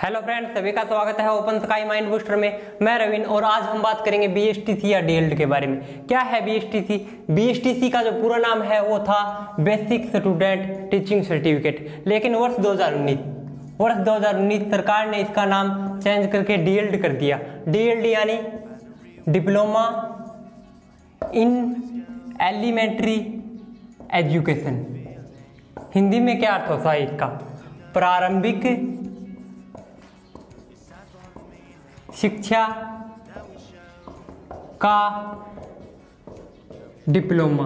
Hello friends, सभी का स्वागत है ओपन स्काई माइंड बूस्टर में। मैं रविन और आज हम बात करेंगे बीएसटीसी या डीएलएड के बारे में। क्या है बीएसटीसी? बीएसटीसी का जो पूरा नाम है वो था बेसिक स्टूडेंट टीचिंग सर्टिफिकेट, लेकिन वर्ष 2019 सरकार ने इसका नाम चेंज करके डीएलएड कर दिया। डीएलएड यानी diploma in elementary education. Hindi में क्या अर्थ होता है इसका? प्रारंभिक शिक्षा का डिप्लोमा।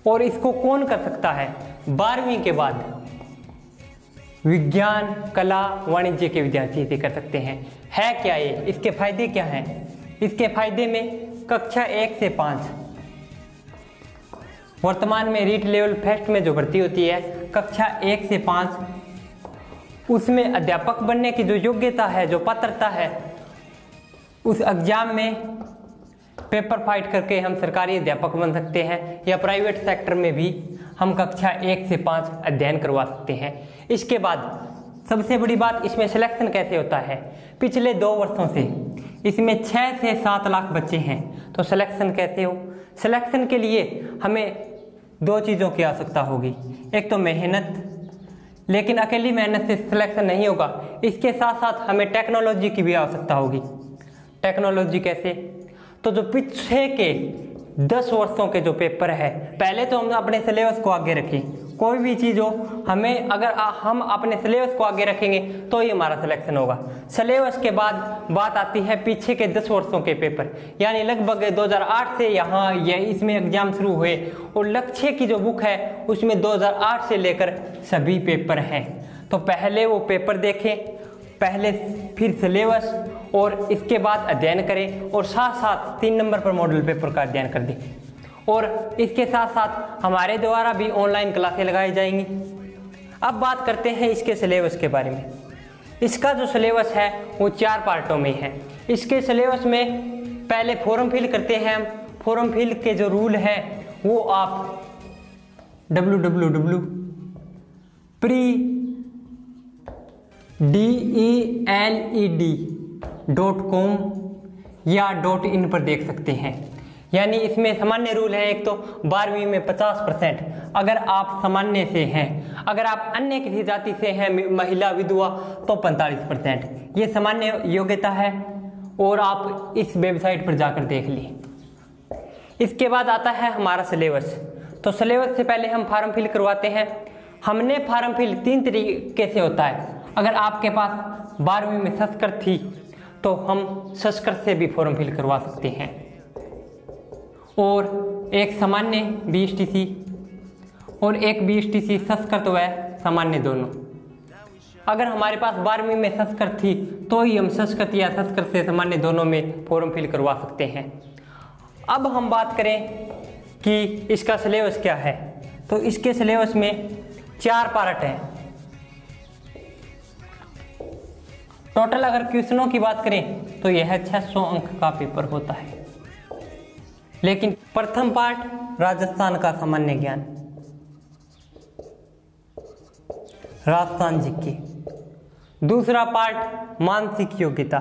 और इसको कौन कर सकता है? 12वीं के बाद विज्ञान, कला, वाणिज्य के विद्यार्थी इसे कर सकते हैं। है क्या ये? इसके फायदे क्या हैं? इसके फायदे में कक्षा 1 से 5 वर्तमान में रीट लेवल फर्स्ट में जो भर्ती होती है कक्षा 1 से 5, उसमें अध्यापक बनने की जो योग्यता है, जो पात्रता है, उस एग्जाम में पेपर फाइट करके हम सरकारी अध्यापक बन सकते हैं या प्राइवेट सेक्टर में भी हम कक्षा 1 से 5 अध्ययन करवा सकते हैं। इसके बाद सबसे बड़ी बात, इसमें सिलेक्शन कैसे होता है? पिछले 2 वर्षों से इसमें 6 से 7 लाख बच्चे हैं, तो सिलेक्शन कैसे हो? सिलेक्शन के लिए हमें 2 चीज़ों की आवश्यकता होगी। एक तो मेहनत, लेकिन अकेली मेहनत से सिलेक्शन नहीं होगा, इसके साथ साथ हमें टेक्नोलॉजी की भी आवश्यकता होगी। टेक्नोलॉजी कैसे? तो जो पीछे के 10 वर्षों के जो पेपर है, पहले तो हम अपने सिलेबस को आगे रखें। कोई भी चीज़ हो, हमें अगर हम अपने सिलेबस को आगे रखेंगे तो ही हमारा सिलेक्शन होगा। सिलेबस के बाद बात आती है पीछे के 10 वर्षों के पेपर, यानी लगभग 2008 से यहाँ इसमें एग्जाम शुरू हुए और लक्ष्य की जो बुक है उसमें 2008 से लेकर सभी पेपर हैं। तो पहले वो पेपर देखें, पहले फिर सिलेबस और इसके बाद अध्ययन करें और साथ साथ 3 नंबर पर मॉडल पेपर का अध्ययन कर दें। और इसके साथ साथ हमारे द्वारा भी ऑनलाइन क्लासें लगाई जाएंगी। अब बात करते हैं इसके सिलेबस के बारे में। इसका जो सिलेबस है वो 4 पार्टों में है। इसके सिलेबस में पहले फॉर्म फिल करते हैं हम। फॉर्म फिल के जो रूल हैं वो आप www.deled.com या .in पर देख सकते हैं। यानी इसमें सामान्य रूल है। एक तो 12वीं में 50% अगर आप सामान्य से हैं, अगर आप अन्य किसी जाति से हैं, महिला, विधवा, तो 45%। ये सामान्य योग्यता है और आप इस वेबसाइट पर जाकर देख लीजिए। इसके बाद आता है हमारा सिलेबस। तो सिलेबस से पहले हम फॉर्म फिल करवाते हैं। हमने फॉर्म फिल 3 तरीके से होता है। अगर आपके पास 12वीं में संस्कृत थी तो हम संस्कृत से भी फॉर्म फिल करवा सकते हैं, और एक सामान्य बीएसटीसी और एक बीएसटीसी संस्कृत व सामान्य दोनों। अगर हमारे पास 12वीं में संस्कृत थी तो ही हम संस्कृत या संस्कृत से सामान्य दोनों में फॉर्म फिल करवा सकते हैं। अब हम बात करें कि इसका सिलेबस क्या है। तो इसके सिलेबस में 4 पार्ट हैं। टोटल अगर क्वेश्चनों की बात करें तो यह 600 अंक का पेपर होता है। लेकिन प्रथम पार्ट राजस्थान का सामान्य ज्ञान, राजस्थान जीके। दूसरा पार्ट मानसिक योग्यता।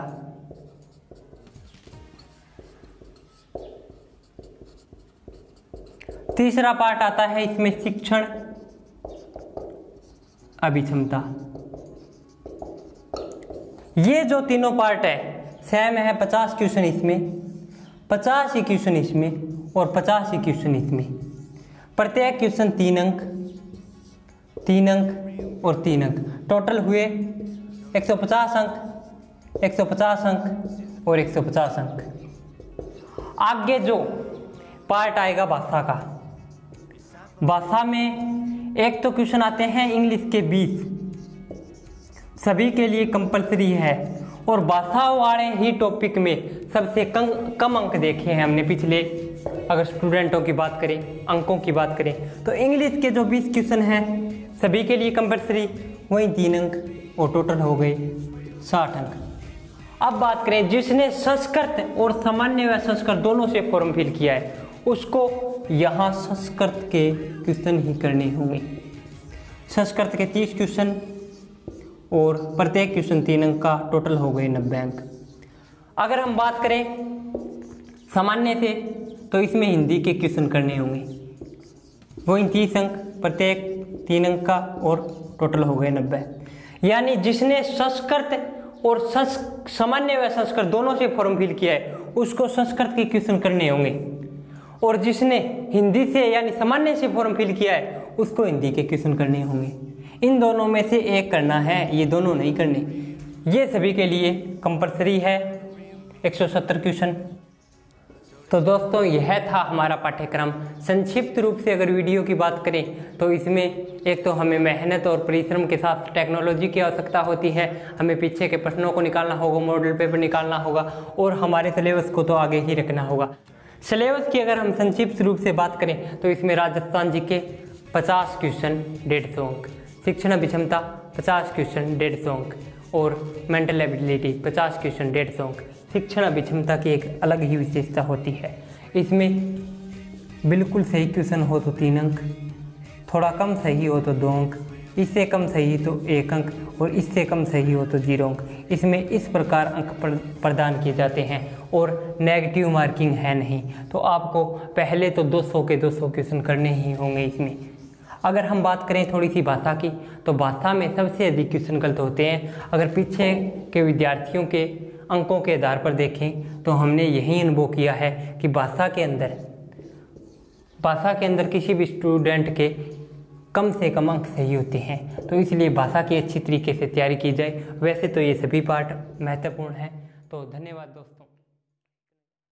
तीसरा पार्ट आता है इसमें शिक्षण अभिक्षमता। ये जो तीनों पार्ट है सेम है। 50 क्वेश्चन इसमें, 50 ही क्वेश्चन इसमें और 50 ही क्वेश्चन इसमें। प्रत्येक क्वेश्चन 3 अंक, 3 अंक और 3 अंक, टोटल हुए 150 अंक, 150 अंक और 150 अंक। आगे जो पार्ट आएगा भाषा का, भाषा में एक तो क्वेश्चन आते हैं इंग्लिश के 20, सभी के लिए कंपलसरी है। और भाषा वाले ही टॉपिक में सबसे कम अंक देखे हैं हमने पिछले, अगर स्टूडेंटों की बात करें, अंकों की बात करें, तो इंग्लिश के जो 20 क्वेश्चन हैं सभी के लिए कंपलसरी, वहीं 3 अंक और टोटल हो गए 60 अंक। अब बात करें जिसने संस्कृत और सामान्य व संस्कृत दोनों से फॉर्म फिल किया है, उसको यहाँ संस्कृत के क्वेश्चन ही करने होंगे। संस्कृत के 30 क्वेश्चन और प्रत्येक क्वेश्चन 3 अंक का, टोटल हो गए 90 अंक। अगर हम बात करें सामान्य से तो इसमें हिंदी के क्वेश्चन करने होंगे, वही 30 अंक, प्रत्येक 3 अंक का और टोटल हो गए 90। यानी जिसने संस्कृत और सामान्य व संस्कृत दोनों से फॉर्म फिल किया है उसको संस्कृत के क्वेश्चन करने होंगे, और जिसने हिंदी से यानी सामान्य से फॉर्म फिल किया है उसको हिंदी के क्वेश्चन करने होंगे। इन दोनों में से एक करना है, ये दोनों नहीं करने। ये सभी के लिए कंपलसरी है 170 क्वेश्चन। तो दोस्तों यह था हमारा पाठ्यक्रम। संक्षिप्त रूप से अगर वीडियो की बात करें तो इसमें एक तो हमें मेहनत और परिश्रम के साथ टेक्नोलॉजी की आवश्यकता होती है, हमें पीछे के प्रश्नों को निकालना होगा, मॉडल पेपर निकालना होगा और हमारे सिलेबस को तो आगे ही रखना होगा। सिलेबस की अगर हम संक्षिप्त रूप से बात करें तो इसमें राजस्थान जी के 50 क्वेश्चन 150 अंक, शिक्षण अभिक्षमता 50 क्वेश्चन 150 अंक और मेंटल एबिलिटी 50 क्वेश्चन 150 अंक। शिक्षण अभिक्षमता की एक अलग ही विशेषता होती है, इसमें बिल्कुल सही क्वेश्चन हो तो 3 अंक, थोड़ा कम सही हो तो 2 अंक, इससे कम सही तो 1 अंक और इससे कम सही हो तो 0 अंक। इसमें इस प्रकार अंक प्रदान किए जाते हैं और नेगेटिव मार्किंग है नहीं। तो आपको पहले तो 200 के 200 क्वेश्चन करने ही होंगे इसमें। अगर हम बात करें थोड़ी सी भाषा की तो भाषा में सबसे अधिक क्वेश्चन गलत होते हैं। अगर पीछे के विद्यार्थियों के अंकों के आधार पर देखें तो हमने यही अनुभव किया है कि भाषा के अंदर किसी भी स्टूडेंट के कम से कम अंक सही होते हैं। तो इसलिए भाषा की अच्छी तरीके से तैयारी की जाए। वैसे तो ये सभी पार्ट महत्वपूर्ण हैं। तो धन्यवाद दोस्तों।